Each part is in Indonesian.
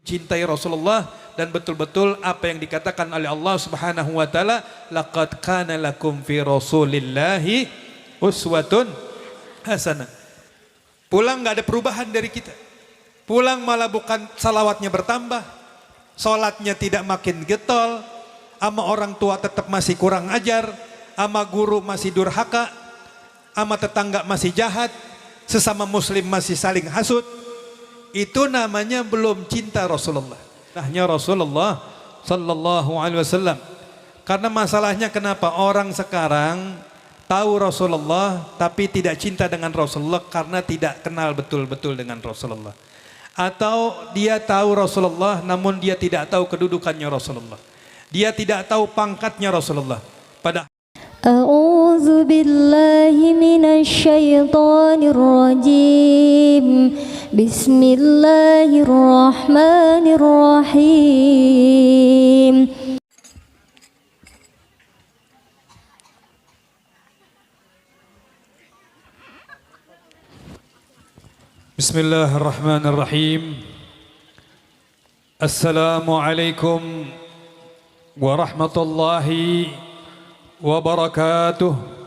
cintai Rasulullah dan betul-betul apa yang dikatakan oleh Allah Subhanahu wa taala, laqad kana lakum fi rasulillahi uswatun hasanah. Pulang nggak ada perubahan dari kita. Pulang malah bukan salawatnya bertambah, sholatnya tidak makin getol, ama orang tua tetap masih kurang ajar, ama guru masih durhaka, ama tetangga masih jahat, sesama muslim masih saling hasut. Itu namanya belum cinta Rasulullah. Nahnya Rasulullah sallallahu alaihi wasallam. Karena masalahnya kenapa orang sekarang tahu Rasulullah tapi tidak cinta dengan Rasulullah karena tidak kenal betul-betul dengan Rasulullah. Atau dia tahu Rasulullah namun dia tidak tahu kedudukannya Rasulullah. Dia tidak tahu pangkatnya Rasulullah. A'udzu billahi minasyaitonir rajim. Bismillahirrahmanirrahim. Bismillahirrahmanirrahim. Assalamualaikum warahmatullahi wabarakatuh.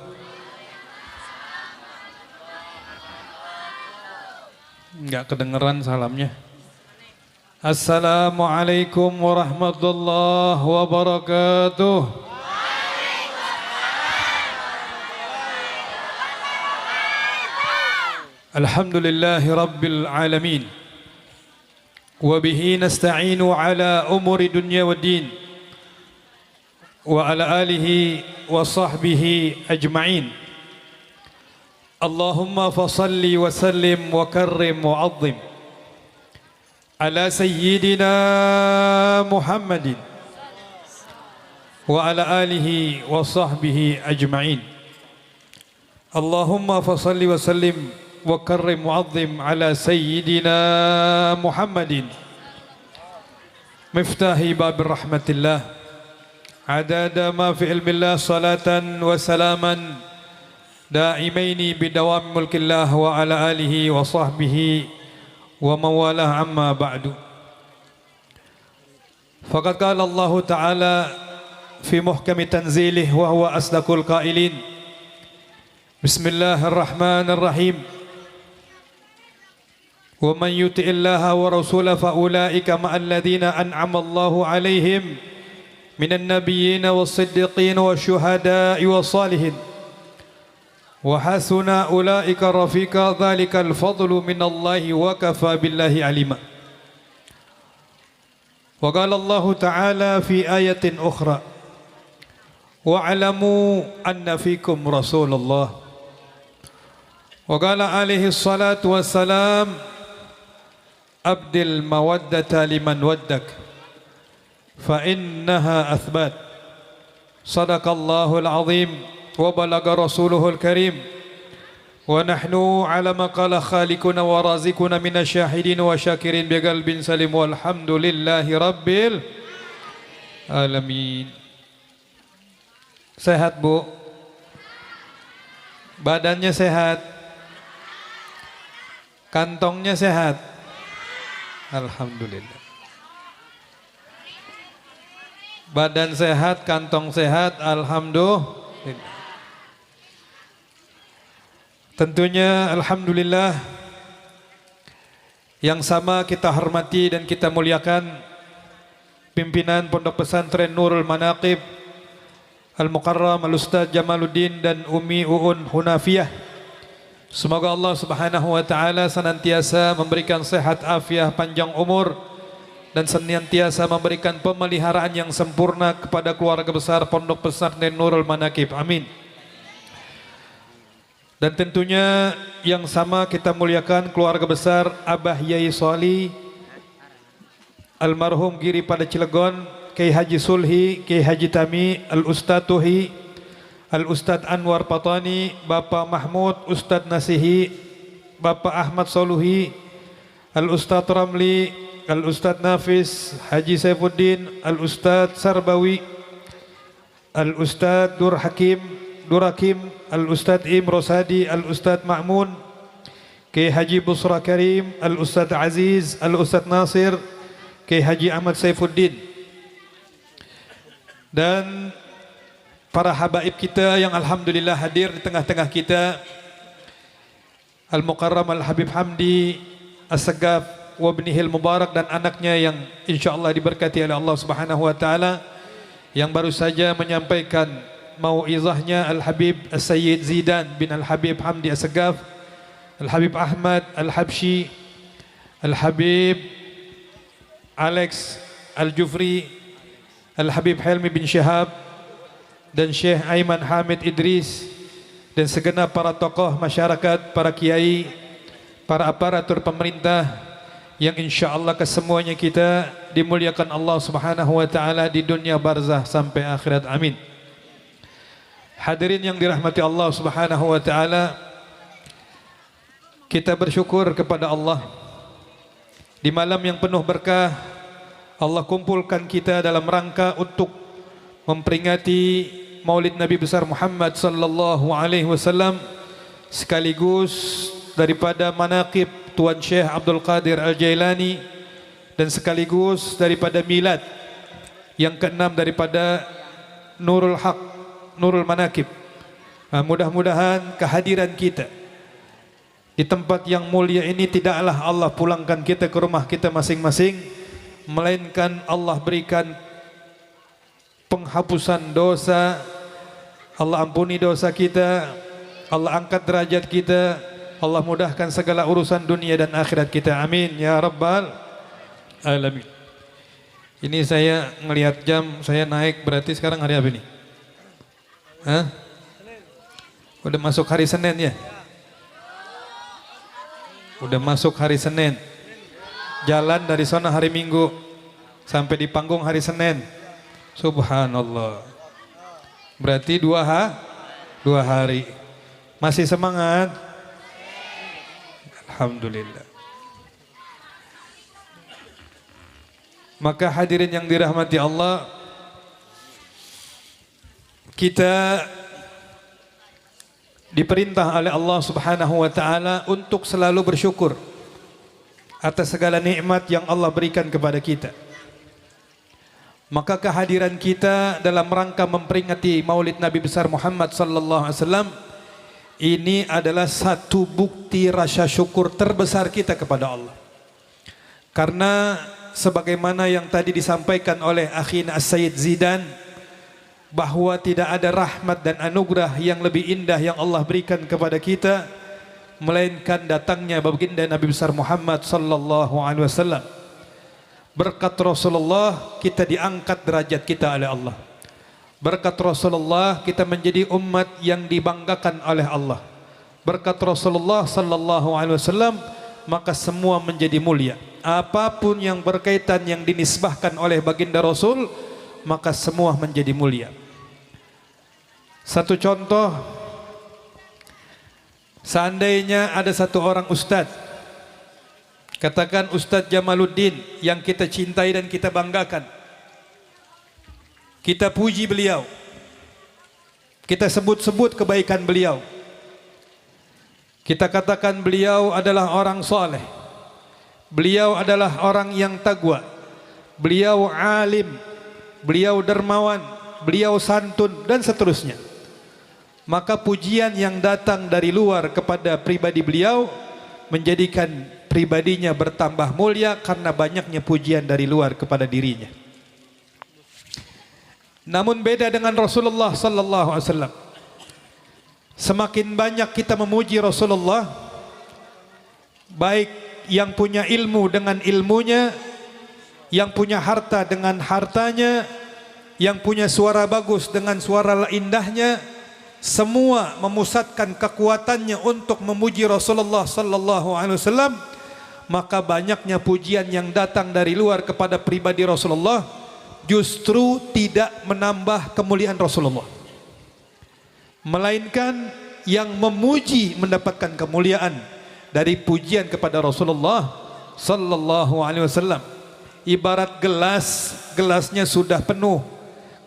Enggak kedengeran salamnya. Assalamualaikum warahmatullahi wabarakatuh. Alhamdulillahi rabbil alamin. Wa bihi nasta'inu ala umuri dunya waddin. Wa ala alihi wa sahbihi ajma'in. Allahumma fasalli wa sallim wa karrim wa azim ala sayyidina Muhammadin wa ala alihi wa sahbihi ajma'in. Allahumma fasalli wa sallim wa karrim wa azim ala sayyidina Muhammadin miftahi babir rahmatillah adada ma fi ilmillah salatan wa salaman daimaini bidawam mulkillah wa ala alihi wa sahbihi wa mawalah amma ba'du. Faqad qala Allah ta'ala fi muhkami tanzilih wa huwa asdaqul qailin. Bismillahirrahmanirrahim. Wa man yuti'illaha wa rasulahu fa ulaika ma'al ladzina an'ama Allahu 'alaihim minan nabiyyin was-siddiqin wasyuhada'i was-salihin wa hasuna ulaika rafiqa dzalikal fadlu minallahi wa kafa billahi alima. Wa qala Allah ta'ala fi ayatin ukhra wa'lamu anna fikum rasulullah. Wa qala alaihi salatu wassalam abdil mawaddata liman waddak fa innaha athbat. Sadaqallahul azim wa balaga rasuluhul karim wa nahnu ala ma qala khaliquna wa razikuna minasyahidin wa syakirin biqalbin salim walhamdulillahi rabbil alamin. Sehat Bu? Badannya sehat? Kantongnya sehat? Alhamdulillah. Badan sehat, kantong sehat, alhamdulillah. Tentunya alhamdulillah yang sama kita hormati dan kita muliakan pimpinan Pondok Pesantren Nurul Manaqib Al-Mukarram Al-Ustaz Jamaluddin dan Umi Uun Hunafiyah. Semoga Allah Subhanahu wa taala senantiasa memberikan sehat afiah panjang umur dan senantiasa memberikan pemeliharaan yang sempurna kepada keluarga besar Pondok Pesantren Nurul Manaqib. Amin. Dan tentunya yang sama kita muliakan keluarga besar Abah Yai Soli almarhum Giri pada Cilegon, Kiai Haji Sulhi, Kiai Haji Tami, Al-Ustadz Tuhi, Al-Ustadz Anwar Patani, Bapak Mahmud, Ustadz Nasihi, Bapak Ahmad Soluhi, Al-Ustadz Ramli, Al-Ustadz Nafis, Haji Saifuddin, Al-Ustadz Sarbawi, Al-Ustadz Durakim, Al-Ustadz Im Rosadi, Al-Ustadz Ma'mun, Kiai Haji Busra Karim, Al-Ustadz Aziz, Al-Ustadz Nasir, Kiai Haji Ahmad Saifuddin, dan para habaib kita yang alhamdulillah hadir di tengah-tengah kita, Al-Mukarram Al-Habib Hamdi As-Sagaf Wabnihil Mubarak dan anaknya yang insyaallah diberkati oleh Allah Subhanahu wa taala, yang baru saja menyampaikan mau'izahnya Al-Habib As-Sayyid Zidan bin Al-Habib Hamdi As-Sagaf, Al-Habib Ahmad Al-Habsyi, Al-Habib Alex Al-Jufri, Al-Habib Helmi bin Syihab, dan Syekh Aiman Hamid Idris, dan segenap para tokoh masyarakat, para kiai, para aparatur pemerintah, yang insyaallah kesemuanya kita dimuliakan Allah Subhanahu wa taala di dunia barzah sampai akhirat. Amin. Hadirin yang dirahmati Allah Subhanahu wa taala, kita bersyukur kepada Allah di malam yang penuh berkah. Allah kumpulkan kita dalam rangka untuk memperingati Maulid Nabi besar Muhammad sallallahu alaihi wasallam, sekaligus daripada manaqib Tuan Syekh Abdul Qadir Al-Jailani, dan sekaligus daripada milad yang keenam daripada Nurul Haq, Nurul Manaqib. Mudah-mudahan kehadiran kita di tempat yang mulia ini tidaklah Allah pulangkan kita ke rumah kita masing-masing, melainkan Allah berikan penghapusan dosa, Allah ampuni dosa kita, Allah angkat derajat kita, Allah mudahkan segala urusan dunia dan akhirat kita. Amin ya rabbal alamin. Ini saya ngelihat jam, saya naik, berarti sekarang hari apa ini? Hah? Udah masuk hari Senin ya? Udah masuk hari Senin. Jalan dari sana hari Minggu sampai di panggung hari Senin. Subhanallah. Berarti dua hari. Masih semangat? Alhamdulillah. Maka hadirin yang dirahmati Allah, kita diperintah oleh Allah Subhanahu wa taala untuk selalu bersyukur atas segala nikmat yang Allah berikan kepada kita. Maka kehadiran kita dalam rangka memperingati Maulid Nabi besar Muhammad sallallahu alaihi wasallam ini adalah satu bukti rasa syukur terbesar kita kepada Allah. Karena sebagaimana yang tadi disampaikan oleh akhina As-Sayyid Zidan, bahwa tidak ada rahmat dan anugerah yang lebih indah yang Allah berikan kepada kita melainkan datangnya baginda Nabi besar Muhammad sallallahu alaihi wasallam. Berkat Rasulullah kita diangkat derajat kita oleh Allah. Berkat Rasulullah kita menjadi umat yang dibanggakan oleh Allah. Berkat Rasulullah sallallahu alaihi wasallam maka semua menjadi mulia. Apapun yang berkaitan yang dinisbahkan oleh baginda Rasul maka semua menjadi mulia. Satu contoh, seandainya ada satu orang ustadz, katakan Ustadz Jamaluddin yang kita cintai dan kita banggakan, kita puji beliau, kita sebut-sebut kebaikan beliau, kita katakan beliau adalah orang soleh, beliau adalah orang yang taqwa, beliau alim, beliau dermawan, beliau santun, dan seterusnya. Maka pujian yang datang dari luar kepada pribadi beliau menjadikan pribadinya bertambah mulia karena banyaknya pujian dari luar kepada dirinya. Namun beda dengan Rasulullah sallallahu alaihi wasallam. Semakin banyak kita memuji Rasulullah, baik yang punya ilmu dengan ilmunya, yang punya harta dengan hartanya, yang punya suara bagus dengan suara indahnya, semua memusatkan kekuatannya untuk memuji Rasulullah sallallahu alaihi wasallam, maka banyaknya pujian yang datang dari luar kepada pribadi Rasulullah justru tidak menambah kemuliaan Rasulullah, melainkan yang memuji mendapatkan kemuliaan dari pujian kepada Rasulullah sallallahu alaihi wasallam. Ibarat gelas, gelasnya sudah penuh,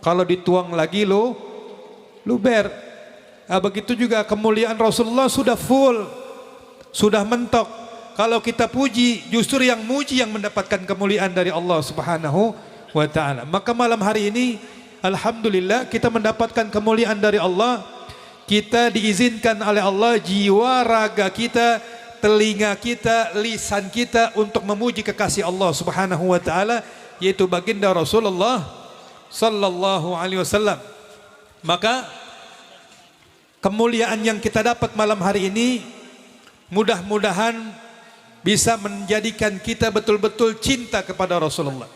kalau dituang lagi luber. Begitu juga kemuliaan Rasulullah sudah full, sudah mentok. Kalau kita puji, justru yang muji yang mendapatkan kemuliaan dari Allah Subhanahu wa taala. Maka malam hari ini alhamdulillah kita mendapatkan kemuliaan dari Allah. Kita diizinkan oleh Allah jiwa raga kita, telinga kita, lisan kita untuk memuji kekasih Allah Subhanahu wa taala, yaitu baginda Rasulullah sallallahu alaihi wasallam. Maka kemuliaan yang kita dapat malam hari ini mudah-mudahan bisa menjadikan kita betul-betul cinta kepada Rasulullah.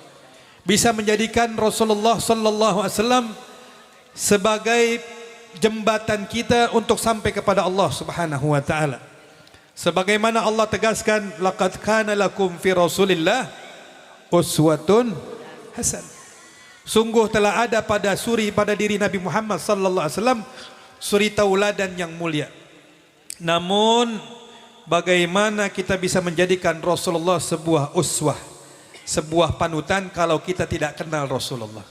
Bisa menjadikan Rasulullah sallallahu alaihi wasallam sebagai jembatan kita untuk sampai kepada Allah Subhanahu wa taala. Sebagaimana Allah tegaskan, laqad kana lakum fi Rasulillah uswatun hasan. Sungguh telah ada pada diri Nabi Muhammad sallallahu alaihi wasallam suri tauladan yang mulia. Namun bagaimana kita bisa menjadikan Rasulullah sebuah uswah, sebuah panutan kalau kita tidak kenal Rasulullah?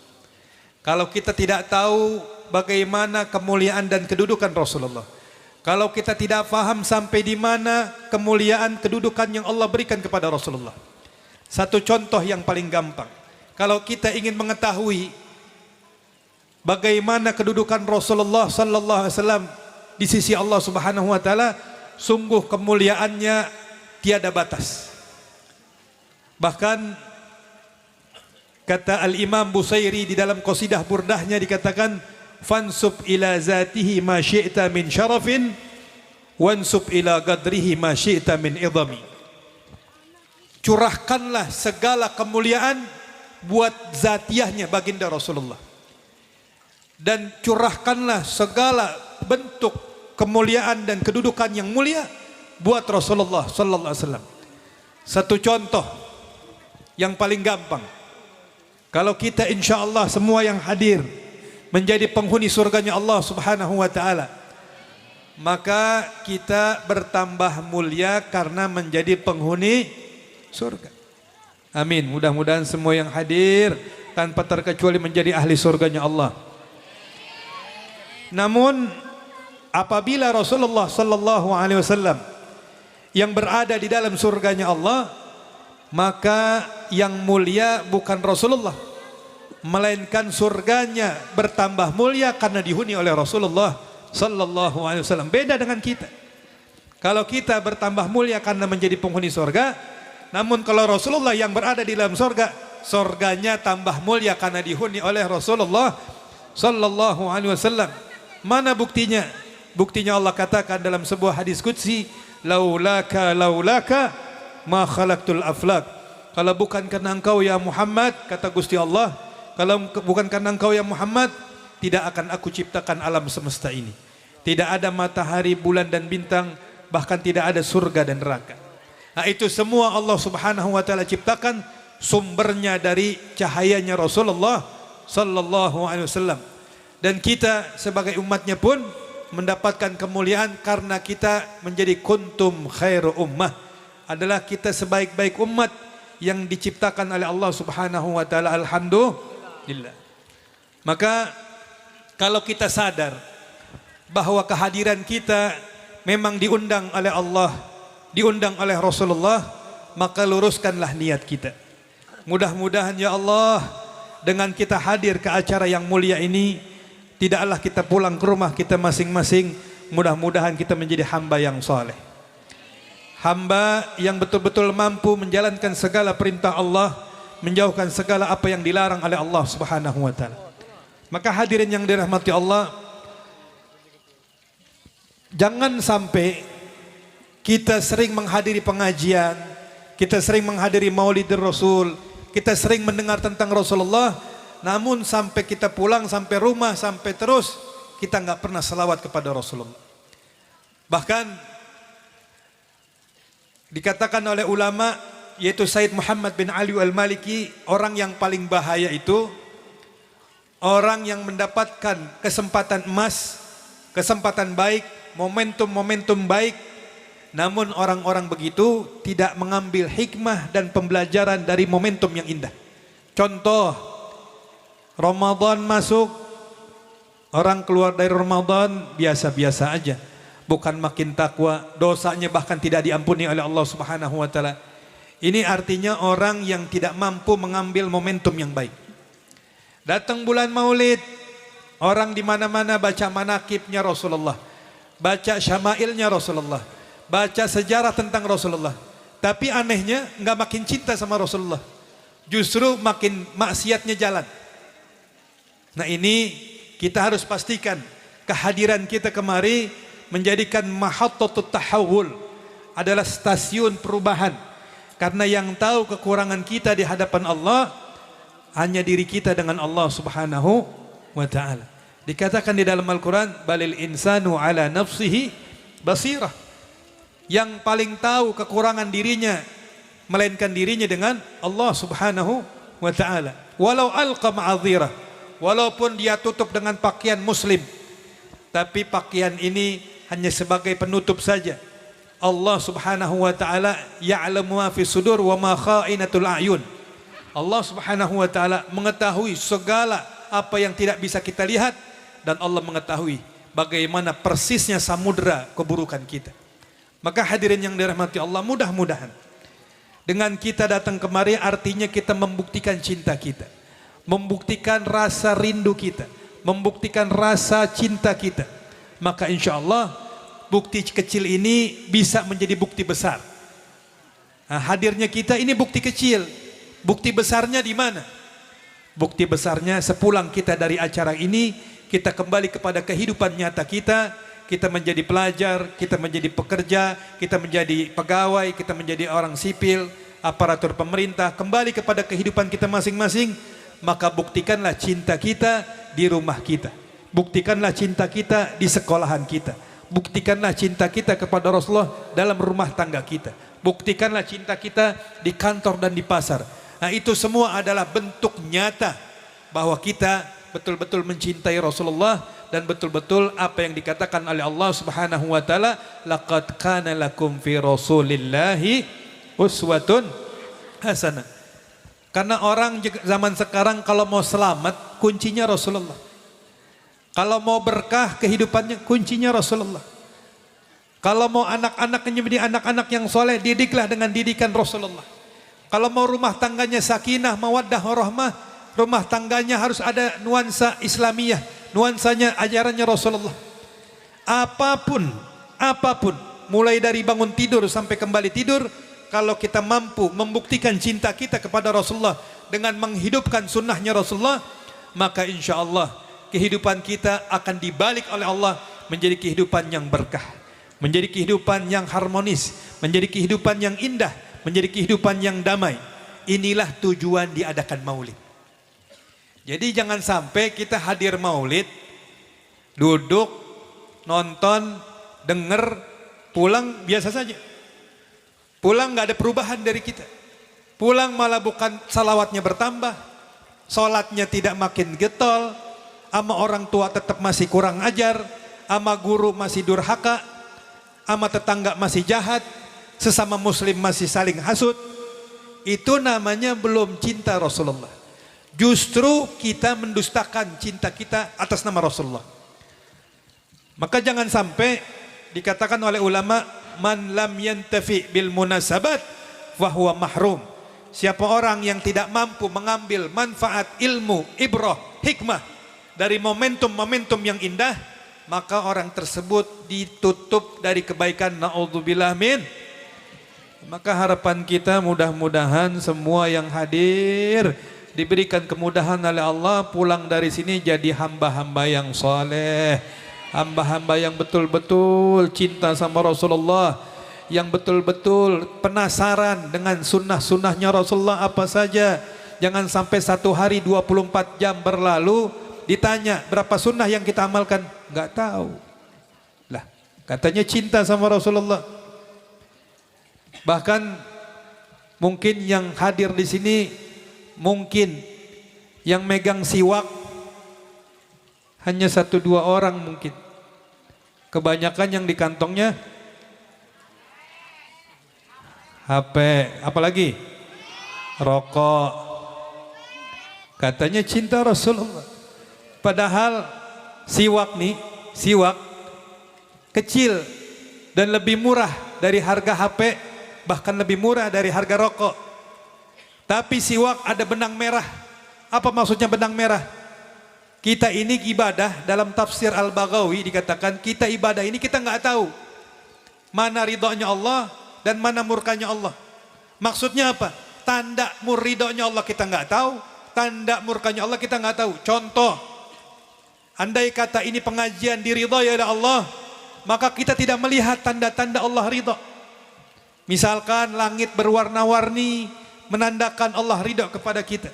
Kalau kita tidak tahu bagaimana kemuliaan dan kedudukan Rasulullah, kalau kita tidak faham sampai di mana kemuliaan kedudukan yang Allah berikan kepada Rasulullah. Satu contoh yang paling gampang, kalau kita ingin mengetahui bagaimana kedudukan Rasulullah sallallahu alaihi wasallam di sisi Allah Subhanahu wa taala, sungguh kemuliaannya tiada batas. Bahkan kata Al-Imam Busairi di dalam qasidah burdahnya dikatakan, fansub ila zatihi ma syi'ta min syarafin wansub ila qadrihi ma syi'ta min idhami. Curahkanlah segala kemuliaan buat zatiahnya baginda Rasulullah, dan curahkanlah segala bentuk kemuliaan dan kedudukan yang mulia buat Rasulullah sallallahu alaihi wasallam. Satu contoh yang paling gampang, kalau kita insyaallah semua yang hadir menjadi penghuni surganya Allah Subhanahu wa taala, maka kita bertambah mulia karena menjadi penghuni surga. Amin. Mudah-mudahan semua yang hadir tanpa terkecuali menjadi ahli surganya Allah. Namun apabila Rasulullah sallallahu alaihi wasallam yang berada di dalam surganya Allah, maka yang mulia bukan Rasulullah, melainkan surganya bertambah mulia karena dihuni oleh Rasulullah sallallahu alaihi wasallam. Beda dengan kita. Kalau kita bertambah mulia karena menjadi penghuni surga, namun kalau Rasulullah yang berada di dalam surga, surganya tambah mulia karena dihuni oleh Rasulullah sallallahu alaihi wasallam. Mana buktinya? Buktinya Allah katakan dalam sebuah hadis qudsi, laulaka ma khalaqtul aflak. Kalau bukan karena engkau ya Muhammad, kata Gusti Allah, kalau bukan karena engkau ya Muhammad, tidak akan aku ciptakan alam semesta ini. Tidak ada matahari, bulan dan bintang, bahkan tidak ada surga dan neraka. Nah, itu semua Allah Subhanahu wa taala ciptakan, sumbernya dari cahayanya Rasulullah sallallahu alaihi wasallam. Dan kita sebagai umatnya pun mendapatkan kemuliaan karena kita menjadi kuntum khairu ummah, adalah kita sebaik-baik umat yang diciptakan oleh Allah Subhanahu wa taala. Alhamdulillah. Maka kalau kita sadar bahwa kehadiran kita memang diundang oleh Allah, diundang oleh Rasulullah, maka luruskanlah niat kita. Mudah-mudahan ya Allah, dengan kita hadir ke acara yang mulia ini, tidaklah kita pulang ke rumah kita masing-masing, mudah-mudahan kita menjadi hamba yang saleh, hamba yang betul-betul mampu menjalankan segala perintah Allah, menjauhkan segala apa yang dilarang oleh Allah Subhanahu wa taala. Maka hadirin yang dirahmati Allah, jangan sampai kita sering menghadiri pengajian, kita sering menghadiri Maulid Rasul, kita sering mendengar tentang Rasulullah, namun sampai kita pulang, sampai rumah, sampai terus kita nggak pernah selawat kepada Rasulullah. Bahkan dikatakan oleh ulama, yaitu Said Muhammad bin Ali al-Maliki, orang yang paling bahaya itu orang yang mendapatkan kesempatan emas, kesempatan baik, momentum-momentum baik, namun orang-orang begitu tidak mengambil hikmah dan pembelajaran dari momentum yang indah. Contoh, Ramadan masuk, orang keluar dari Ramadan biasa-biasa aja. bukan makin takwa, dosanya bahkan tidak diampuni oleh Allah Subhanahu wa taala. Ini artinya orang yang tidak mampu mengambil momentum yang baik. Datang bulan Maulid, orang di mana-mana baca manakibnya Rasulullah, baca syama'ilnya Rasulullah, baca sejarah tentang Rasulullah. Tapi anehnya nggak makin cinta sama Rasulullah, justru makin maksiatnya jalan. Nah ini kita harus pastikan kehadiran kita kemari menjadikan mahattatut tahawul, adalah stasiun perubahan. Karena yang tahu kekurangan kita di hadapan Allah hanya diri kita dengan Allah Subhanahu wa taala. Dikatakan di dalam Al-Qur'an, balil insanu ala nafsihi basirah. Yang paling tahu kekurangan dirinya melainkan dirinya dengan Allah Subhanahu wa taala. Walau alqa ma'adhirah, walaupun dia tutup dengan pakaian muslim, tapi pakaian ini hanya sebagai penutup saja. Allah Subhanahu wa taala ya'lamu ma fi sudur wa ma kha'inatul a'yun. Allah Subhanahu wa taala mengetahui segala apa yang tidak bisa kita lihat, dan Allah mengetahui bagaimana persisnya samudra keburukan kita. Maka hadirin yang dirahmati Allah, mudah-mudahan dengan kita datang kemari artinya kita membuktikan cinta kita, membuktikan rasa rindu kita, membuktikan rasa cinta kita. Maka insya Allah bukti kecil ini bisa menjadi bukti besar. Nah, hadirnya kita ini bukti kecil. Bukti besarnya di mana? Bukti besarnya sepulang kita dari acara ini, kita kembali kepada kehidupan nyata kita. Kita menjadi pelajar, kita menjadi pekerja, kita menjadi pegawai, kita menjadi orang sipil, aparatur pemerintah, kembali kepada kehidupan kita masing-masing. Maka buktikanlah cinta kita di rumah kita, buktikanlah cinta kita di sekolahan kita, buktikanlah cinta kita kepada Rasulullah dalam rumah tangga kita, buktikanlah cinta kita di kantor dan di pasar. Nah itu semua adalah bentuk nyata bahwa kita betul-betul mencintai Rasulullah, dan betul-betul apa yang dikatakan oleh Allah Subhanahu wa taala, laqad kana lakum fi rasulillahi uswatun hasanah. Karena orang zaman sekarang kalau mau selamat kuncinya Rasulullah. Kalau mau berkah kehidupannya kuncinya Rasulullah. Kalau mau anak-anaknya menjadi anak-anak yang soleh, didiklah dengan didikan Rasulullah. Kalau mau rumah tangganya sakinah, mawaddah, warahmah, rumah tangganya harus ada nuansa Islamiyah, nuansanya ajarannya Rasulullah. Apapun, mulai dari bangun tidur sampai kembali tidur, kalau kita mampu membuktikan cinta kita kepada Rasulullah dengan menghidupkan sunnahnya Rasulullah, maka insya Allah kehidupan kita akan dibalik oleh Allah menjadi kehidupan yang berkah, menjadi kehidupan yang harmonis, menjadi kehidupan yang indah, menjadi kehidupan yang damai. Inilah tujuan diadakan maulid. Jadi jangan sampai kita hadir maulid, duduk, nonton, denger, pulang biasa saja. Pulang nggak ada perubahan dari kita. Pulang malah bukan salawatnya bertambah, sholatnya tidak makin getol, ama orang tua tetap masih kurang ajar, ama guru masih durhaka, ama tetangga masih jahat, sesama muslim masih saling hasut. Itu namanya belum cinta Rasulullah. Justru kita mendustakan cinta kita atas nama Rasulullah. Maka jangan sampai dikatakan oleh ulama, man lam yantafi bil munasabat fahuwa mahrum. Siapa orang yang tidak mampu mengambil manfaat ilmu, ibrah, hikmah dari momentum-momentum yang indah, maka orang tersebut ditutup dari kebaikan. Na'udzubillah min. Maka harapan kita mudah-mudahan semua yang hadir diberikan kemudahan oleh Allah, pulang dari sini jadi hamba-hamba yang soleh, hamba-hamba yang betul-betul cinta sama Rasulullah, yang betul-betul penasaran dengan sunnah-sunnahnya Rasulullah apa saja. Jangan sampai satu hari 24 jam berlalu ditanya berapa sunnah yang kita amalkan, nggak tahu. Lah, katanya cinta sama Rasulullah. Bahkan mungkin yang hadir di sini, mungkin yang megang siwak hanya 1-2 orang mungkin. Kebanyakan yang di kantongnya HP, apalagi rokok. Katanya cinta Rasulullah. Padahal siwak nih, siwak kecil dan lebih murah dari harga HP, bahkan lebih murah dari harga rokok. Tapi siwak ada benang merah. Apa maksudnya benang merah? Kita ini ibadah, dalam tafsir Al-Baghawi dikatakan kita ibadah ini kita nggak tahu mana ridhonya Allah dan mana murkanya Allah. Maksudnya apa? Tanda ridhonya Allah kita nggak tahu, tanda murkanya Allah kita nggak tahu. Contoh, andai kata ini pengajian diridhoi oleh Allah, maka kita tidak melihat tanda-tanda Allah ridho. Misalkan langit berwarna-warni menandakan Allah ridho kepada kita.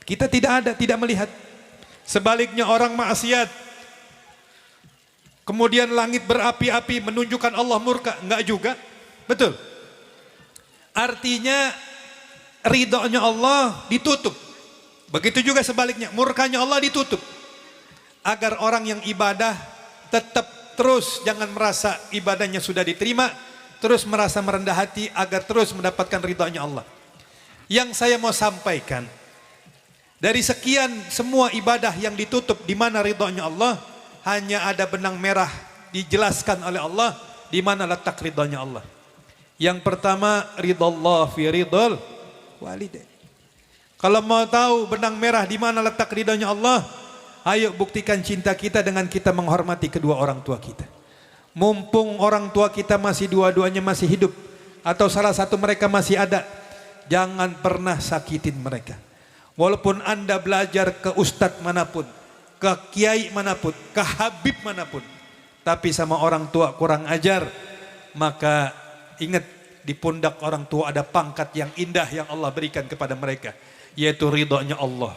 Kita tidak melihat. Sebaliknya orang maksiat, kemudian langit berapi-api menunjukkan Allah murka, enggak juga. Betul. Artinya ridhonya Allah ditutup. Begitu juga sebaliknya, murkanya Allah ditutup. Agar orang yang ibadah tetap terus jangan merasa ibadahnya sudah diterima, terus merasa merendah hati agar terus mendapatkan ridhonya Allah. Yang saya mau sampaikan, dari sekian semua ibadah yang ditutup di mana ridhonya Allah, hanya ada benang merah dijelaskan oleh Allah di mana letak ridhonya Allah. Yang pertama, ridhallah fi ridhal walidain. Kalau mau tahu benang merah di mana letak ridhonya Allah, ayo buktikan cinta kita dengan kita menghormati kedua orang tua kita. Mumpung orang tua kita masih dua-duanya masih hidup atau salah satu mereka masih ada, jangan pernah sakitin mereka. Walaupun Anda belajar ke ustadz manapun, ke kiai manapun, ke habib manapun, tapi sama orang tua kurang ajar, maka ingat di pundak orang tua ada pangkat yang indah yang Allah berikan kepada mereka, yaitu ridhonya Allah.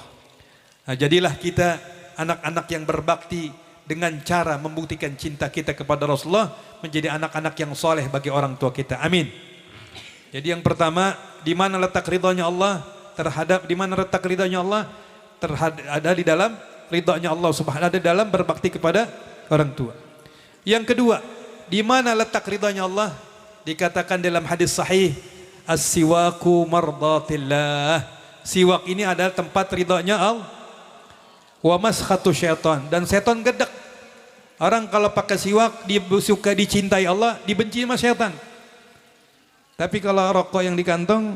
Nah, jadilah kita anak-anak yang berbakti dengan cara membuktikan cinta kita kepada Rasulullah, menjadi anak-anak yang soleh bagi orang tua kita. Amin. Jadi yang pertama, di mana letak ridhonya Allah terhadap, di mana letak ridhonya Allah ada di dalam ridhonya Allah subhanahu, ada dalam berbakti kepada orang tua. Yang kedua, di mana letak ridhonya Allah? Dikatakan dalam hadis sahih, as-siwaku mardatillah. Siwak ini adalah tempat ridhonya Allah. Wa maskhatu syaitan, dan setan gedek. Orang kalau pakai siwak suka dicintai Allah, dibenci sama syaitan. Tapi kalau rokok yang di kantong,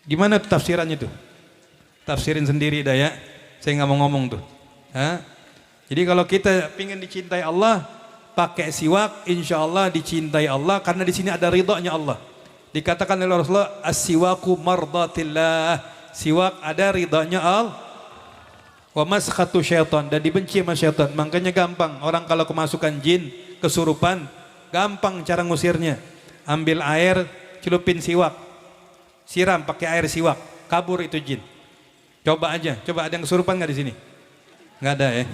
gimana tuh tafsirannya tuh? Tafsirin sendiri dah ya. Saya nggak mau ngomong tuh. Jadi kalau kita ingin dicintai Allah, pakai siwak, insya Allah dicintai Allah, karena di sini ada ridhonya Allah. Dikatakan oleh Rasulullah, as-siwaku mardatillah. Siwak ada ridhonya Allah. Wa maskhatu syaitan, dan dibenci sama syaitan. Makanya gampang orang kalau kemasukan jin, kesurupan, gampang cara ngusirnya. Ambil air, celupin siwak, siram pakai air siwak, kabur itu jin. Coba aja, coba ada yang kesurupan nggak di sini? Nggak ada ya.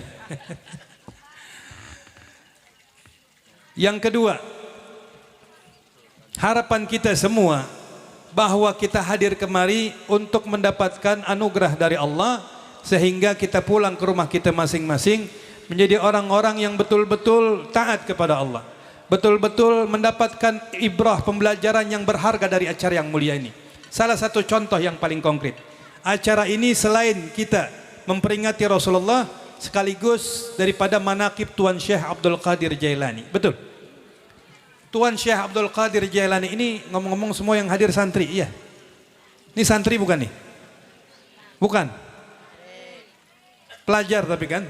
Yang kedua, harapan kita semua bahwa kita hadir kemari untuk mendapatkan anugerah dari Allah, sehingga kita pulang ke rumah kita masing-masing menjadi orang-orang yang betul-betul taat kepada Allah, betul-betul mendapatkan ibrah, pembelajaran yang berharga dari acara yang mulia ini. Salah satu contoh yang paling konkret, acara ini selain kita memperingati Rasulullah, sekaligus daripada manaqib Tuan Syekh Abdul Qadir Jailani. Betul, Tuan Syekh Abdul Qadir Jailani ini, ngomong-ngomong semua yang hadir santri, iya. Ini santri bukan nih? Bukan. Pelajar tapi kan?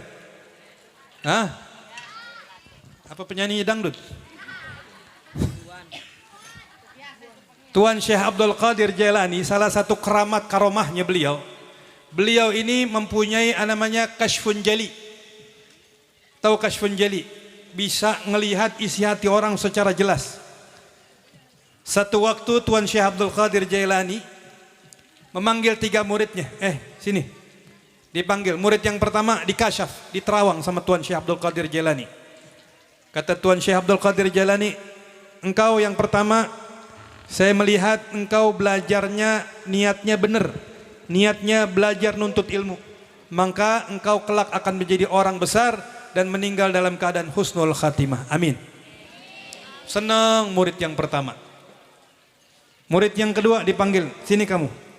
Apa penyanyi dangdut? Tuan Syekh Abdul Qadir Jailani, salah satu keramat karomahnya beliau. Beliau ini mempunyai namanya Kashfun Jali. Tahu Kashfun Jali? Bisa ngelihat isi hati orang secara jelas. Satu waktu Tuan Syekh Abdul Qadir Jailani memanggil 3 muridnya. Sini. Dipanggil, murid yang pertama dikasyaf, diterawang sama Tuan Syekh Abdul Qadir Jailani. Kata Tuan Syekh Abdul Qadir Jailani, engkau yang pertama, saya melihat engkau belajarnya niatnya benar, niatnya belajar nuntut ilmu, maka engkau kelak akan menjadi orang besar dan meninggal dalam keadaan husnul khatimah. Amin. Senang murid yang pertama. Murid yang kedua dipanggil, sini kamu.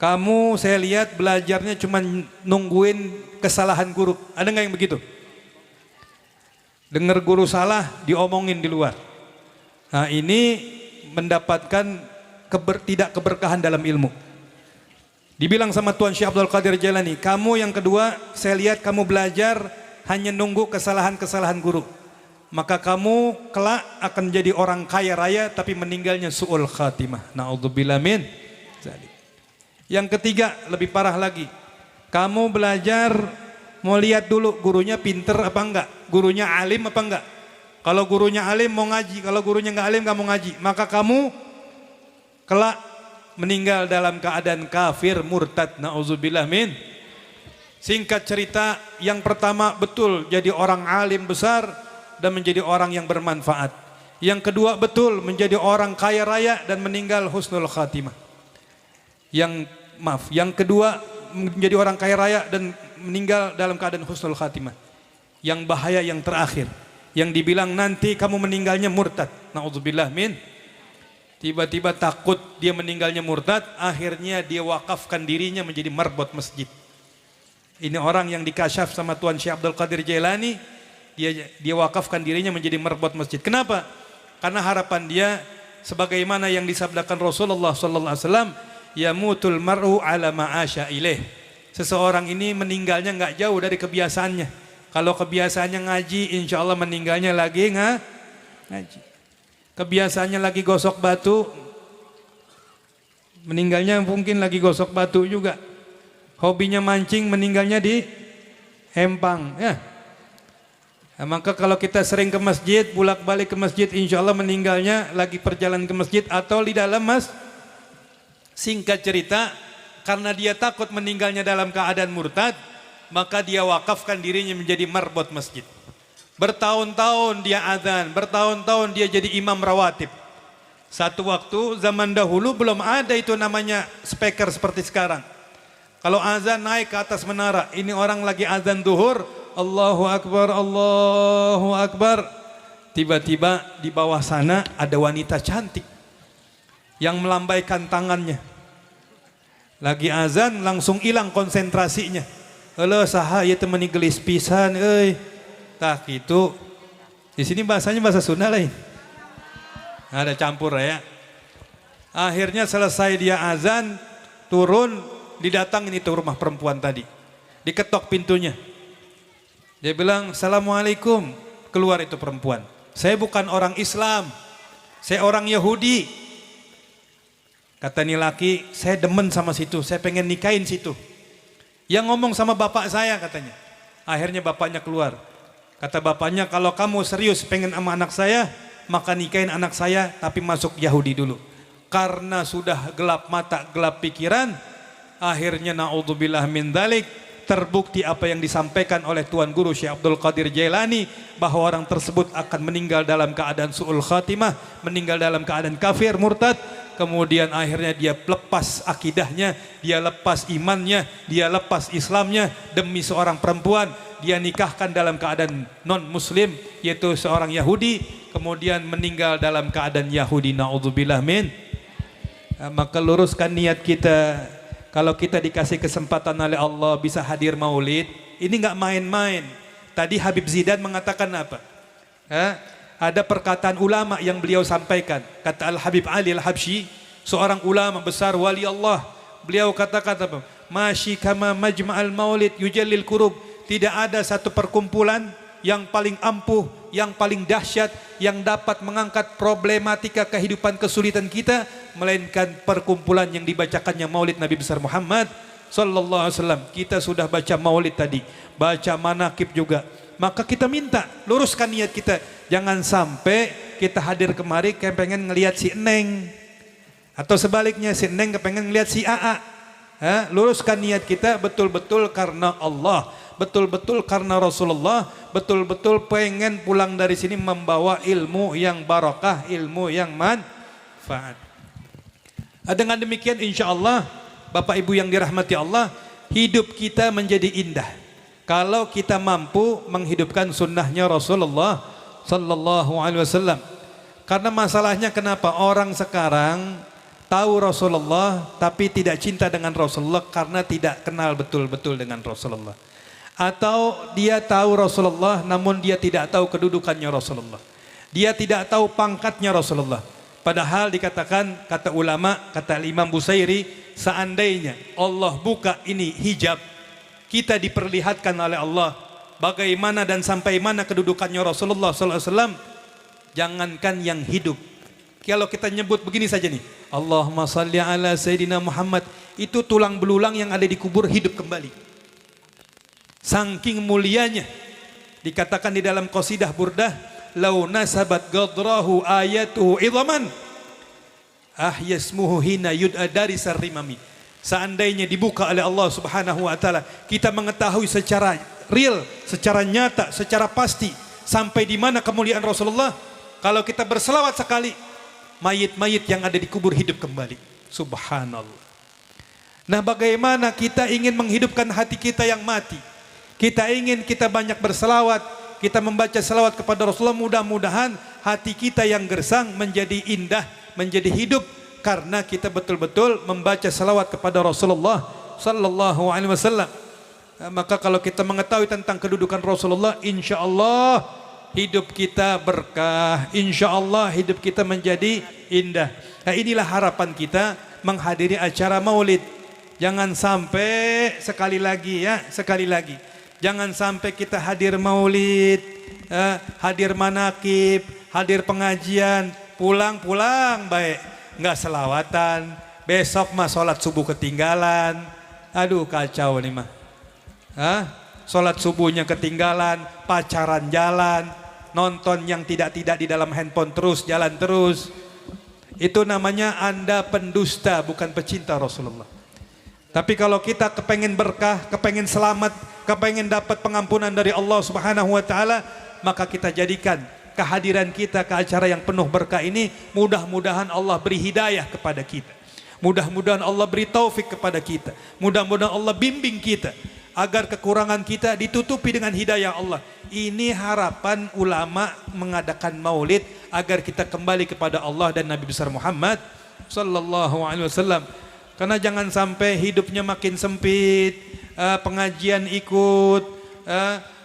Kamu saya lihat belajarnya cuma nungguin kesalahan guru. Ada nggak yang begitu? dengar guru salah diomongin di luar. Nah, ini mendapatkan tidak keberkahan dalam ilmu. Dibilang sama Tuan Syekh Abdul Qadir Jailani, kamu yang kedua saya lihat kamu belajar hanya nunggu kesalahan-kesalahan guru. Maka kamu kelak akan menjadi orang kaya raya tapi meninggalnya su'ul khatimah. Na'udzubillah min dzalik. Yang ketiga lebih parah lagi. Kamu belajar mau lihat dulu gurunya pinter apa enggak, gurunya alim apa enggak. Kalau gurunya alim mau ngaji, kalau gurunya enggak alim kamu ngaji. Maka kamu kelak meninggal dalam keadaan kafir murtad. Na'udzubillah min. Singkat cerita, yang pertama betul jadi orang alim besar dan menjadi orang yang bermanfaat. Yang kedua betul menjadi orang kaya raya dan meninggal husnul khatimah. Yang kedua menjadi orang kaya raya dan meninggal dalam keadaan husnul khatimah. Yang bahaya yang terakhir, yang dibilang nanti kamu meninggalnya murtad. Na'udzubillah min. Tiba-tiba takut dia meninggalnya murtad, akhirnya dia wakafkan dirinya menjadi marbot masjid. Ini orang yang dikasyaf sama Tuan Syekh Abdul Qadir Jailani, dia wakafkan dirinya menjadi marbot masjid. Kenapa? Karena harapan dia sebagaimana yang disabdakan Rasulullah sallallahu alaihi wasallam, yamutul mar'u ala ma'asya ilaih. Seseorang ini meninggalnya enggak jauh dari kebiasaannya. Kalau kebiasaannya ngaji, insya Allah meninggalnya lagi ngaji. Kebiasaannya lagi gosok batu, meninggalnya mungkin lagi gosok batu juga. Hobinya mancing, meninggalnya di empang. Ya. Nah, maka kalau kita sering ke masjid, bolak-balik ke masjid, insya Allah meninggalnya lagi perjalanan ke masjid atau di dalam Singkat cerita, karena dia takut meninggalnya dalam keadaan murtad, maka dia wakafkan dirinya menjadi marbot masjid. Bertahun-tahun dia azan, bertahun-tahun dia jadi imam rawatib. Satu waktu zaman dahulu belum ada itu namanya speaker seperti sekarang. Kalau azan naik ke atas menara, ini orang lagi azan zuhur, Allahu Akbar, Allahu Akbar. Tiba-tiba di bawah sana ada wanita cantik yang melambaikan tangannya. Lagi azan langsung hilang konsentrasinya. Halo saha ieu teh meuni gelis pisan euy. Tah kitu. Di sini bahasanya bahasa Sunda lain. Ada campur ya. Akhirnya selesai dia azan, turun, didatangin itu rumah perempuan tadi. Diketok pintunya. Dia bilang, "Assalamualaikum." Keluar itu perempuan. "Saya bukan orang Islam. Saya orang Yahudi." Kata nih laki, "Saya demen sama situ, saya pengen nikahin situ." Yang ngomong sama bapak saya katanya. Akhirnya bapaknya keluar. Kata bapaknya, "Kalau kamu serius pengen sama anak saya, maka nikahin anak saya tapi masuk Yahudi dulu." Karena sudah gelap mata, gelap pikiran, akhirnya naudzubillah min dzalik, terbukti apa yang disampaikan oleh Tuan Guru Syekh Abdul Qadir Jailani, bahwa orang tersebut akan meninggal dalam keadaan su'ul khatimah, meninggal dalam keadaan kafir, murtad. Kemudian akhirnya dia lepas akidahnya, dia lepas imannya, dia lepas Islamnya demi seorang perempuan. Dia nikahkan dalam keadaan non muslim, yaitu seorang Yahudi, kemudian meninggal dalam keadaan Yahudi. Naudzubillah min. Maka luruskan niat kita. Kalau kita dikasih kesempatan oleh Allah bisa hadir maulid, ini enggak main-main. Tadi Habib Zidan mengatakan apa? Ada perkataan ulama yang beliau sampaikan. Kata Al-Habib Ali Al-Habsyi, seorang ulama besar wali Allah. Beliau kata-kata apa? Masyi kama majma'al maulid yujallil kurub. Tidak ada satu perkumpulan yang paling ampuh, yang paling dahsyat, yang dapat mengangkat problematika kehidupan kesulitan kita, melainkan perkumpulan yang dibacakannya maulid Nabi besar Muhammad sallallahu alaihi wasallam. Kita sudah baca maulid tadi, baca manaqib juga. Maka kita minta, luruskan niat kita. Jangan sampai kita hadir kemari kayak pengen ngelihat si Neng. Atau sebaliknya si Neng kepengen ngelihat si Aa. Luruskan niat kita betul-betul karena Allah. Betul-betul karena Rasulullah. Betul-betul pengen pulang dari sini membawa ilmu yang barakah, ilmu yang manfaat. Dengan demikian insya Allah, Bapak Ibu yang dirahmati Allah, hidup kita menjadi indah kalau kita mampu menghidupkan sunnahnya Rasulullah sallallahu alaihi wasallam. Karena masalahnya kenapa orang sekarang tahu Rasulullah tapi tidak cinta dengan Rasulullah karena tidak kenal betul-betul dengan Rasulullah. Atau dia tahu Rasulullah namun dia tidak tahu kedudukannya Rasulullah. Dia tidak tahu pangkatnya Rasulullah. Padahal dikatakan, kata ulama, kata Imam Busairi, seandainya Allah buka ini hijab, kita diperlihatkan oleh Allah bagaimana dan sampai mana kedudukannya Rasulullah SAW. Jangankan yang hidup, kalau kita nyebut begini saja nih, Allahumma salli ala Sayyidina Muhammad, itu tulang belulang yang ada di kubur hidup kembali. Saking mulianya, dikatakan di dalam qasidah Burdah, lau nasabat gadrahu ayatuhu idhaman ahyasmuhu hina yud'a dari sarrimami. Seandainya dibuka oleh Allah Subhanahu wa taala, kita mengetahui secara real, secara nyata, secara pasti sampai di mana kemuliaan Rasulullah. Kalau kita berselawat sekali, mayit-mayit yang ada di kubur hidup kembali. Subhanallah. Nah, bagaimana kita ingin menghidupkan hati kita yang mati? Kita ingin kita banyak berselawat, kita membaca selawat kepada Rasulullah. Mudah-mudahan hati kita yang gersang menjadi indah, menjadi hidup, karena kita betul-betul membaca selawat kepada Rasulullah sallallahu alaihi wasallam. Maka kalau kita mengetahui tentang kedudukan Rasulullah, insya Allah hidup kita berkah, insya Allah hidup kita menjadi indah. Nah, inilah harapan kita menghadiri acara maulid. Jangan sampai, sekali lagi ya, sekali lagi, jangan sampai kita hadir maulid, hadir manakib, hadir pengajian, pulang-pulang baik, nggak selawatan, besok mah sholat subuh ketinggalan. Aduh, kacau nih mah. Sholat subuhnya ketinggalan, pacaran jalan, nonton yang tidak-tidak di dalam handphone terus, jalan terus. Itu namanya Anda pendusta, bukan pecinta Rasulullah. Tapi kalau kita kepengen berkah, kepengen selamat, kepengen dapat pengampunan dari Allah Subhanahu wa taala, maka kita jadikan kehadiran kita ke acara yang penuh berkah ini, mudah-mudahan Allah beri hidayah kepada kita. Mudah-mudahan Allah beri taufik kepada kita. Mudah-mudahan Allah bimbing kita agar kekurangan kita ditutupi dengan hidayah Allah. Ini harapan ulama mengadakan maulid agar kita kembali kepada Allah dan Nabi besar Muhammad sallallahu alaihi wasallam. Karena jangan sampai hidupnya makin sempit, pengajian ikut,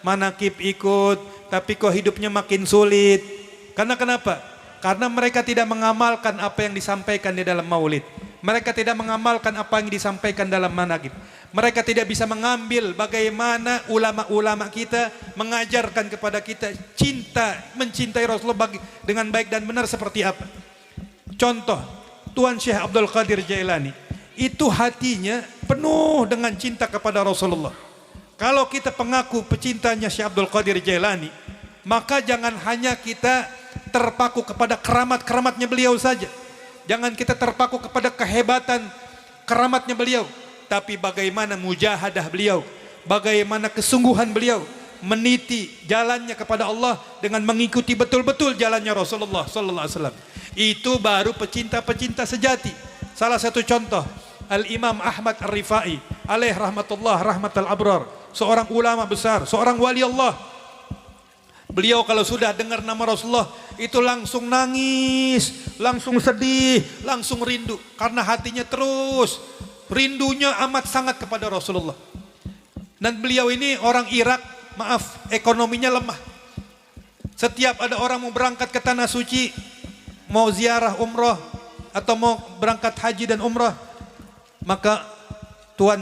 manakib ikut, tapi kok hidupnya makin sulit. Karena kenapa? Karena mereka tidak mengamalkan apa yang disampaikan di dalam maulid. Mereka tidak mengamalkan apa yang disampaikan dalam manakib. Mereka tidak bisa mengambil bagaimana ulama-ulama kita mengajarkan kepada kita cinta, mencintai Rasulullah dengan baik dan benar seperti apa. Contoh, Tuan Syekh Abdul Qadir Jailani, itu hatinya penuh dengan cinta kepada Rasulullah. Kalau kita pengaku pecintanya Syekh Abdul Qadir Jailani, maka jangan hanya kita terpaku kepada keramat-keramatnya beliau saja. Jangan kita terpaku kepada kehebatan keramatnya beliau, tapi bagaimana mujahadah beliau, bagaimana kesungguhan beliau meniti jalannya kepada Allah dengan mengikuti betul-betul jalannya Rasulullah sallallahu alaihi wasallam. Itu baru pecinta-pecinta sejati. Salah satu contoh, Al-Imam Ahmad Ar-Rifai alaih rahmatullah rahmatal abrar, seorang ulama besar, seorang wali Allah. Beliau kalau sudah dengar nama Rasulullah itu langsung nangis, langsung sedih, langsung rindu, karena hatinya terus rindunya amat sangat kepada Rasulullah. Dan beliau ini orang Irak, maaf, ekonominya lemah. Setiap ada orang mau berangkat ke tanah suci, mau ziarah umrah atau mau berangkat haji dan umrah, maka Tuan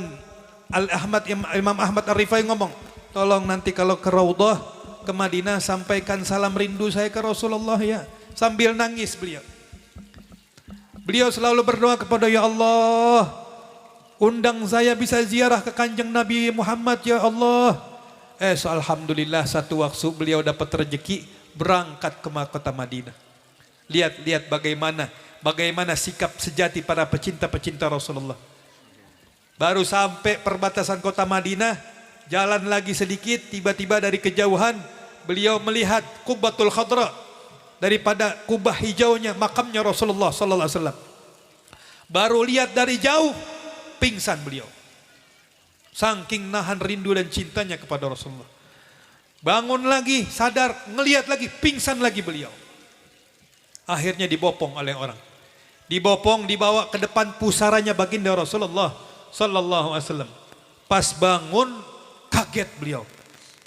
Imam Ahmad Ar-Rifai ngomong, tolong nanti kalau ke Raudhah, ke Madinah, sampaikan salam rindu saya ke Rasulullah ya. Sambil nangis beliau. Beliau selalu berdoa kepada, ya Allah, undang saya bisa ziarah ke kanjeng Nabi Muhammad ya Allah. Alhamdulillah satu waktu beliau dapat rezeki berangkat ke kota Madinah. Lihat bagaimana sikap sejati para pecinta-pecinta Rasulullah. Baru sampai perbatasan kota Madinah, jalan lagi sedikit, tiba-tiba dari kejauhan beliau melihat Qubbatul Khadra, daripada kubah hijaunya makamnya Rasulullah sallallahu alaihi wasallam. Baru lihat dari jauh, pingsan beliau. Saking nahan rindu dan cintanya kepada Rasulullah. Bangun lagi, sadar, ngelihat lagi, pingsan lagi beliau. Akhirnya dibopong oleh orang. Dibopong, dibawa ke depan pusaranya baginda Rasulullah sallallahu alaihi wasallam. Pas bangun, kaget. kaget beliau.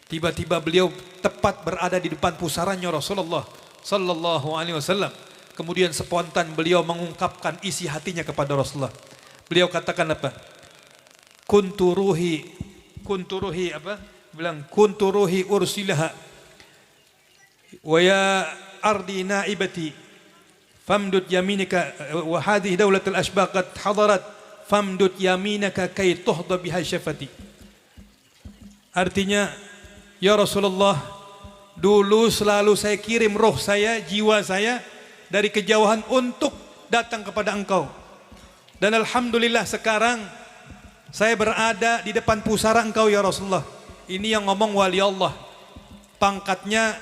Tiba-tiba beliau tepat berada di depan pusaranya Rasulullah sallallahu alaihi wasallam. Kemudian spontan beliau mengungkapkan isi hatinya kepada Rasulullah. Beliau katakan apa? Kunturuhi apa? Bilang kunturuhi ursilaha wa ya ardi naibati famdud yaminika wa hadhihi daulatul ashbaqat hadarat famdud yaminaka kay tuhda biha syafati. Artinya, ya Rasulullah, dulu selalu saya kirim roh saya, jiwa saya dari kejauhan untuk datang kepada engkau. Dan alhamdulillah sekarang saya berada di depan pusara engkau ya Rasulullah. Ini yang ngomong wali Allah. Pangkatnya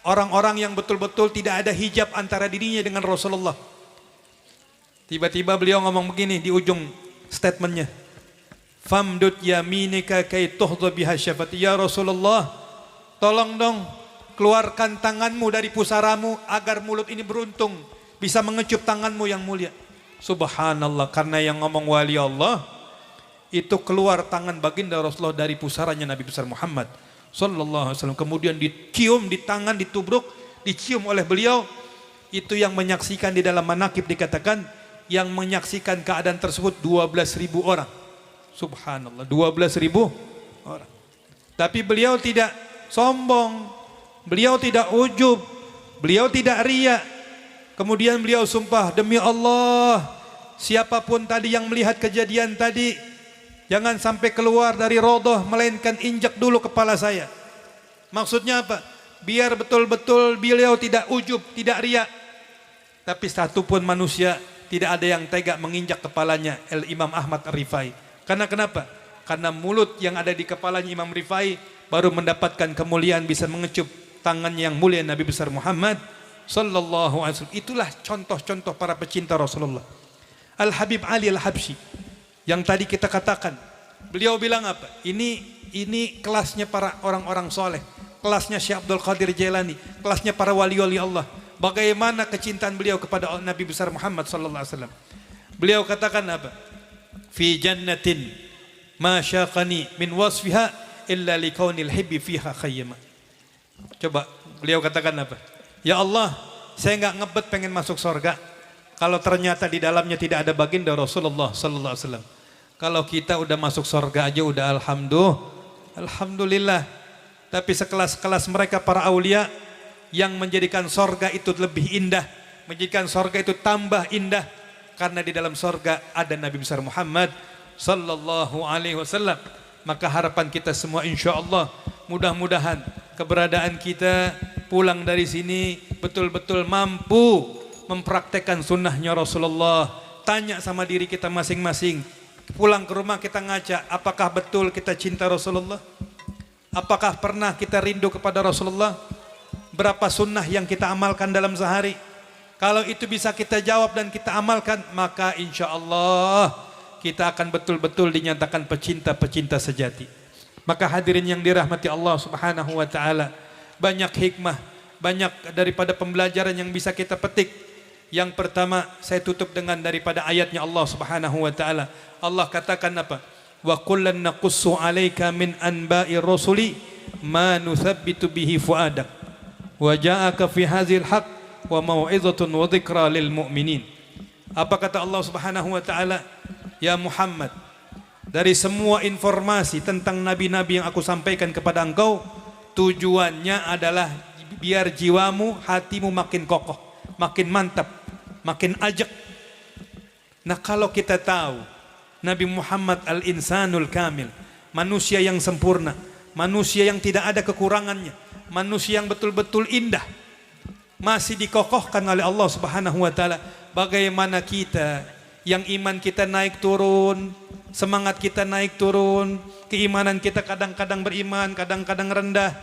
orang-orang yang betul-betul tidak ada hijab antara dirinya dengan Rasulullah. Tiba-tiba beliau ngomong begini di ujung statementnya. Famdud yaminika kay tuhdha biha syafati. Ya Rasulullah, tolong dong keluarkan tanganmu dari pusaramu agar mulut ini beruntung bisa mengecup tanganmu yang mulia. Subhanallah, karena yang ngomong wali Allah itu keluar tangan baginda Rasulullah dari pusaranya Nabi besar Muhammad sallallahu alaihi wasallam. Kemudian dicium di tangan, ditubruk, dicium oleh beliau. Itu yang menyaksikan di dalam manaqib dikatakan yang menyaksikan keadaan tersebut 12.000 orang. Subhanallah, 12.000 orang. Tapi beliau tidak sombong, beliau tidak ujub, beliau tidak riya. Kemudian beliau sumpah, demi Allah, siapapun tadi yang melihat kejadian tadi, jangan sampai keluar dari rodoh melainkan injak dulu kepala saya. Maksudnya apa? Biar betul-betul beliau tidak ujub, tidak riya. Tapi satupun manusia tidak ada yang tega menginjak kepalanya Imam Ahmad Ar-Rifai. Karena kenapa? Karena mulut yang ada di kepalanya Imam Rifai baru mendapatkan kemuliaan bisa mengecup tangan yang mulia Nabi besar Muhammad sallallahu alaihi wasallam. Itulah contoh-contoh para pecinta Rasulullah. Al-Habib Ali Al-Habsyi yang tadi kita katakan, beliau bilang apa? Ini kelasnya para orang-orang soleh, kelasnya Syekh Abdul Qadir Jailani, kelasnya para wali-wali Allah. Bagaimana kecintaan beliau kepada Nabi besar Muhammad sallallahu alaihi wasallam. Beliau katakan apa? Fi jannatin ma syaqani min wasfiha illa likaunil hibbi fiha khayyama. Coba beliau katakan apa? Ya Allah, saya enggak ngebet pengen masuk surga kalau ternyata di dalamnya tidak ada baginda Rasulullah sallallahu alaihi wasallam. Kalau kita udah masuk surga aja udah alhamdulillah. Tapi sekelas-kelas mereka para aulia yang menjadikan surga itu lebih indah, menjadikan surga itu tambah indah karena di dalam surga ada Nabi besar Muhammad sallallahu alaihi wasallam. Maka harapan kita semua insyaallah mudah-mudahan keberadaan kita pulang dari sini betul-betul mampu mempraktekkan sunnahnya Rasulullah. Tanya sama diri kita masing-masing, pulang ke rumah kita ngaca, apakah betul kita cinta Rasulullah? Apakah pernah kita rindu kepada Rasulullah? Berapa sunnah yang kita amalkan dalam sehari? Kalau itu bisa kita jawab dan kita amalkan, maka insya Allah kita akan betul-betul dinyatakan pecinta-pecinta sejati. Maka hadirin yang dirahmati Allah subhanahu wa ta'ala, banyak hikmah, banyak daripada pembelajaran yang bisa kita petik. Yang pertama saya tutup dengan daripada ayatnya Allah subhanahu wa ta'ala. Allah katakan apa? Wa kullan naqussu alaika min anba'i rasuli ma nuthabbitu bihi fuadak wa ja'aka fi hadzal haqq wa mau'izatun wa dzikra lil mu'minin. Apa kata Allah subhanahu wa ta'ala? Ya Muhammad, dari semua informasi tentang nabi-nabi yang aku sampaikan kepada engkau, tujuannya adalah biar jiwamu, hatimu makin kokoh, makin mantap, makin ajak. Nah kalau kita tahu Nabi Muhammad al-insanul kamil, manusia yang sempurna, manusia yang tidak ada kekurangannya, manusia yang betul-betul indah, masih dikokohkan oleh Allah subhanahu wa ta'ala. Bagaimana kita yang iman kita naik turun, semangat kita naik turun, keimanan kita kadang-kadang beriman, kadang-kadang rendah.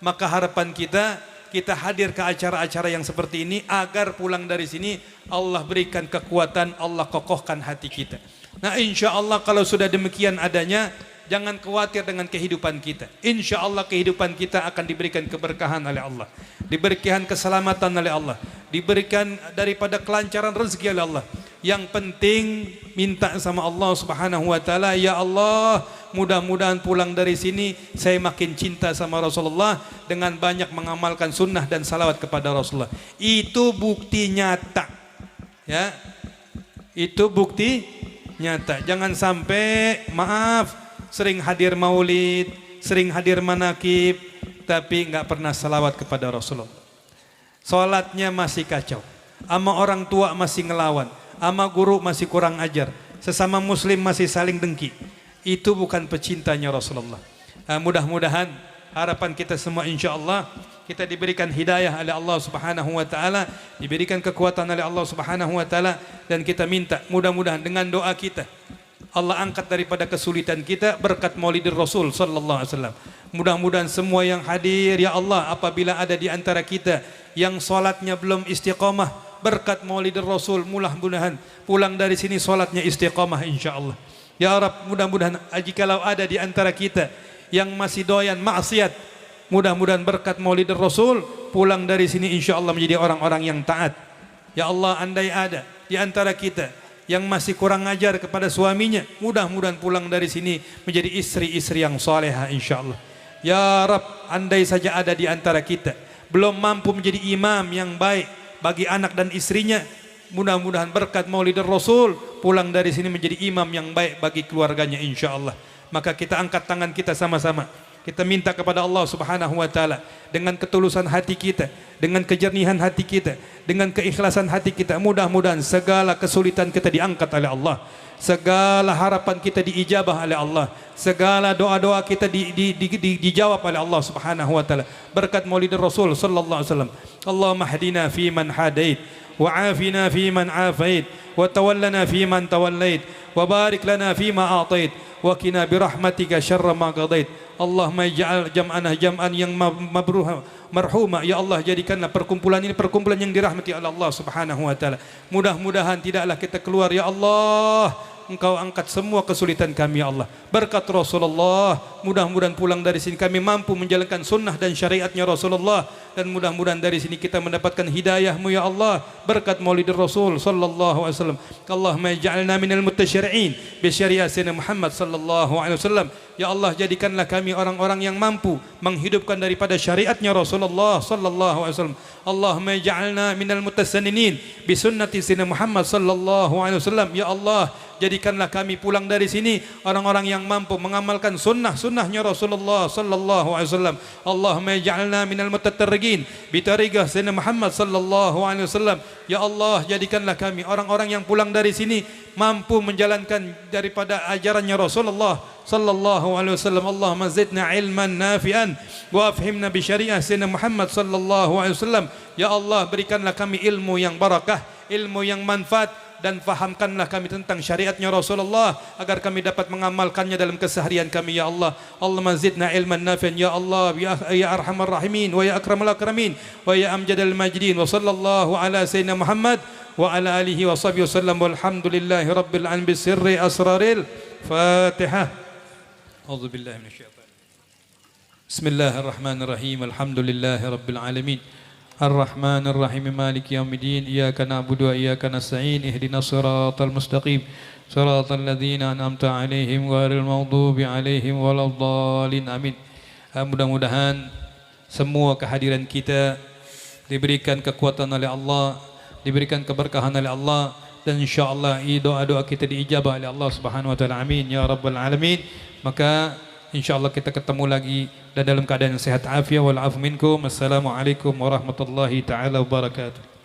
Maka harapan kita hadir ke acara-acara yang seperti ini agar pulang dari sini Allah berikan kekuatan, Allah kokohkan hati kita. Nah insya Allah kalau sudah demikian adanya, jangan khawatir dengan kehidupan kita. Insya Allah kehidupan kita akan diberikan keberkahan oleh Allah, diberikan keselamatan oleh Allah, diberikan daripada kelancaran rezeki oleh Allah. Yang penting minta sama Allah Subhanahu wa taala, ya Allah, mudah-mudahan pulang dari sini saya makin cinta sama Rasulullah dengan banyak mengamalkan sunnah dan salawat kepada Rasulullah. Itu bukti nyata. Ya. Itu bukti nyata. Jangan sampai maaf sering hadir maulid, sering hadir manakib tapi enggak pernah salawat kepada Rasulullah. Salatnya masih kacau. Ama orang tua masih ngelawan. Ama guru masih kurang ajar, sesama muslim masih saling dengki. Itu bukan pecintanya Rasulullah. Mudah-mudahan harapan kita semua insyaallah kita diberikan hidayah oleh Allah Subhanahu wa taala, diberikan kekuatan oleh Allah Subhanahu wa taala, dan kita minta mudah-mudahan dengan doa kita Allah angkat daripada kesulitan kita berkat Maulidur Rasul sallallahu alaihi wasallam. Mudah-mudahan semua yang hadir ya Allah, apabila ada di antara kita yang salatnya belum istiqamah, berkat Maulidur Rasul mudah-mudahan pulang dari sini salatnya istiqamah insyaallah. Ya Rabb, mudah-mudahan jikalau ada di antara kita yang masih doyan maksiat, mudah-mudahan berkat Maulidur Rasul pulang dari sini insyaallah menjadi orang-orang yang taat. Ya Allah, andai ada di antara kita yang masih kurang ajar kepada suaminya, mudah-mudahan pulang dari sini menjadi istri-istri yang salehah insyaallah. Ya Rabb, andai saja ada di antara kita belum mampu menjadi imam yang baik bagi anak dan istrinya, mudah-mudahan berkat Maulidur Rasul pulang dari sini menjadi imam yang baik bagi keluarganya insyaallah. Maka kita angkat tangan kita sama-sama, kita minta kepada Allah Subhanahu wa taala dengan ketulusan hati kita, dengan kejernihan hati kita, dengan keikhlasan hati kita, mudah-mudahan segala kesulitan kita diangkat oleh Allah, segala harapan kita diijabah oleh Allah, segala doa-doa kita dijawab oleh Allah Subhanahu wa taala berkat Maulidur Rasul sallallahu alaihi wasallam. Allahumma hdina fi man hadait, wa afina fi man afait, wa tawallana fi man tawallait, wa barik lana fi ma atait, wa qina bi rahmatika syarra ma qadait. Allahumma ij'al jam'ana jam'an yang mabruha marhuma. Ya Allah, jadikanlah perkumpulan ini perkumpulan yang dirahmati oleh Allah Subhanahu wa taala. Mudah-mudahan tidaklah kita keluar ya Allah, Engkau angkat semua kesulitan kami ya Allah. Berkat Rasulullah, mudah-mudahan pulang dari sini kami mampu menjalankan sunnah dan syariatnya Rasulullah, dan mudah-mudahan dari sini kita mendapatkan hidayah-Mu ya Allah. Berkat Maulidur Rasul sallallahu alaihi wasallam. Allahumma ij'alna minal mutasyari'in bi syariat Sayyidina Muhammad sallallahu alaihi wasallam. Ya Allah, jadikanlah kami orang-orang yang mampu menghidupkan daripada syariatnya Rasulullah sallallahu alaihi wasallam. Allahumma ij'alna minal mutasannin bi sunnati Sayyidina Muhammad sallallahu alaihi wasallam. Ya Allah, jadikanlah kami pulang dari sini orang-orang yang mampu mengamalkan sunnah-sunnahnya Rasulullah sallallahu alaihi wasallam. Allahumma ij'alna minal mutatarrigin bi tariqah Sayyidina Muhammad sallallahu alaihi wasallam. Ya Allah, jadikanlah kami orang-orang yang pulang dari sini mampu menjalankan daripada ajarannya Rasulullah sallallahu alaihi wasallam. Allahumma zidna ilman nafi'an wa afhimna bi syariah Sayyidina Muhammad sallallahu alaihi wasallam. Ya Allah, berikanlah kami ilmu yang barakah, ilmu yang manfaat, dan fahamkanlah kami tentang syariatnya Rasulullah agar kami dapat mengamalkannya dalam keseharian kami ya Allah. Allahumma zidna ilman nafi'an ya Allah, ya arhamar rahimin wa ya akramal akramin wa ya amjadal majidin. Wa sallallahu ala sayyidina Muhammad wa ala alihi wa sahbihi wasallam, walhamdulillahi rabbil alamin bi sirri asraril Fatihah. A'udzu billahi minasyaitonir rajim. Bismillahirrahmanirrahim. Alhamdulillahi rabbil alamin. Ar-Rahmanir Rahim, Maliki Yaumiddin. Iyyaka na'budu wa iyyaka nasta'in. Ihdinas siratal mustaqim. Siratal ladzina an'amta 'alaihim ghairil maghdubi 'alaihim waladdallin. Amin. Mudah-mudahan semua kehadiran kita diberikan kekuatan oleh Allah, diberikan keberkahan oleh Allah, dan insyaallah doa-doa kita diijabah oleh Allah Subhanahu wa taala. Amin ya rabbal alamin. Maka insyaallah kita ketemu lagi dan dalam keadaan sehat afiat wal afu minkum. Assalamualaikum warahmatullahi taala wabarakatuh.